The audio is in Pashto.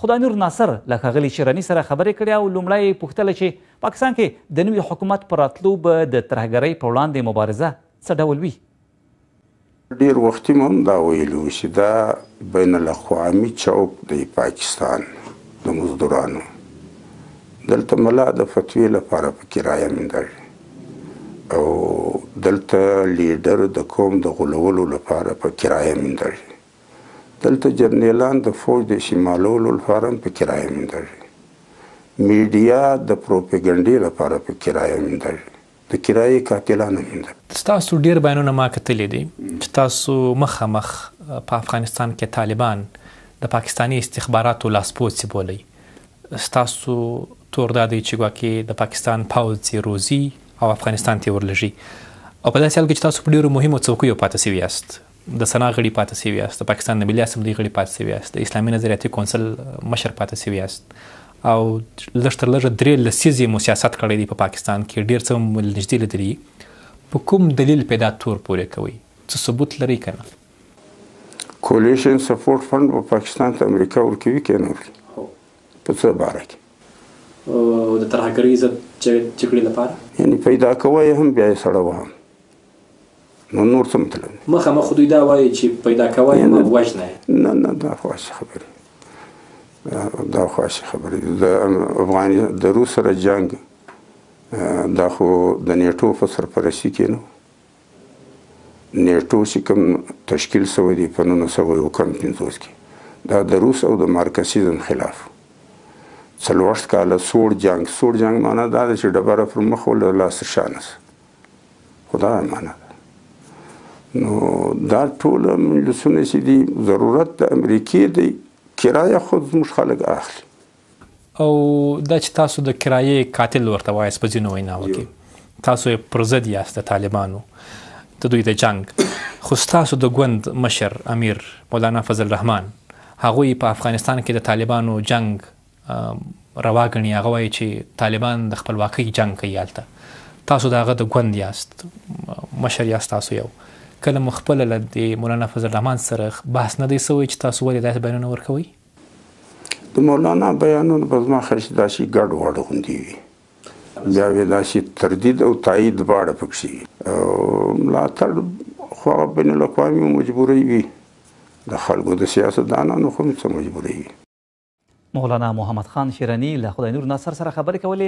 خداینور ناصر له ښاغلي شیراني سره خبرې کړې او لومړی یې پوښتله چې پاکستان کې د نوي حکومت په راتلو به د ترهګرۍ په وړاندې مبارزه څه ډول وي. ډېر وختي مو هم دا ویلي وو چې دا بین الاقوامي چوک دی پاکستان د مزدورانو. دلته ملا د فتوی لپاره په کرایه میندل او دلته لیډر د قوم د غولولو لپاره په کرایه میندل. دلته جرنیلان د فوج د شمالولو لپاره په کرایه میندل. میډیا د پروپاګاندا لپاره په کرایه میندل. د کرایې قاتلانو میندل. تاسو ډیر بیانونه ما کتلې دي چې تاسو مخامخ په افغانستان کې طالبان د پاکستاني استخباراتو لاسپوڅي بولي. تاسو تور دادی چې ګواکې د پاکستان پوځ روزي او افغانستان ته ورلږي او په داسې حال کې چې تاسو په ډیرو مهمو څوکیو پاتې شوي یاست. د سنا غړي پاتې شوي یاست، د پاکستان د ملي اسمبلۍ غړي پاتې شوي یاست، د اسلامي نظریاتي کونسل مشر پاتې شوي یاست او لږ تر لږه 3 لسیزې مو سیاست کړی دی په پاکستان کې، ډیر څه مو نږدې لیدلي. په کوم دلیل پیدا تور پورې کوئ؟ څه ثبوت لري که نه؟ کولیشن سپورټ فنډ په پاکستان ته امریکا ورکوي که نه ورکوي؟ په څه باره کې؟ د ترهګرۍ ضد جګړې لپاره یعنې پیدا کوی هم بیا یې سړه وهم نو نور څه مطلب دی؟ مخامخ خو دوی دا وایي چې پیدا کوی هم وژنه یې. نه دا خواشي خبرې د روس سره جنګ دا خو د نیټو په سرپرستي کې نو. نیټو چې کوم تشکیل شوی دی په 1959 کې دا د روس او د مارکسیزم خلاف 40 کاله سوړ جنګ معنا دا ده چې ډبره پر مخ له لاسه شانس خدا معنا ده. نو دا ټول مجلسونه چې دي ضرورت د امریکې دی کرایه خود زموږ خلک اخلي. او دا چې تاسو د کرایې قاتل ورته وایاست په ځینو ویناوو کې، تاسو یې پر ضد یاست د طالبانو د دوی د جنګ، خو ستاسو د ګوند مشر امیر مولانا فضل الرحمن هغوی په افغانستان کې د طالبانو جنګ روا ګڼي. هغه وایي چې طالبان د خپلواکۍ جنګ کوي. هلته تاسو د هغه د ګوند یاست، مشر یاست تاسو یو. کله مو خپله له د مولانا فضل الرحمن سره بحث نه دی سوی چې تاسو ولې داسې بیانونه ورکوئ؟ د مولانا بیانونه په زما خیال چې داسې ګډ وډ غوندې وي، بیا یې داسې تردید او تایید دواړه پکښې وي. ملاتړ خو هغه بین الاقوامي مجبورۍ وي، د خلکو د سیاستدانانو خو څه مجبورۍ وي. مولانا محمد خان شیراني له خداینور ناصر سره خبرې کولې.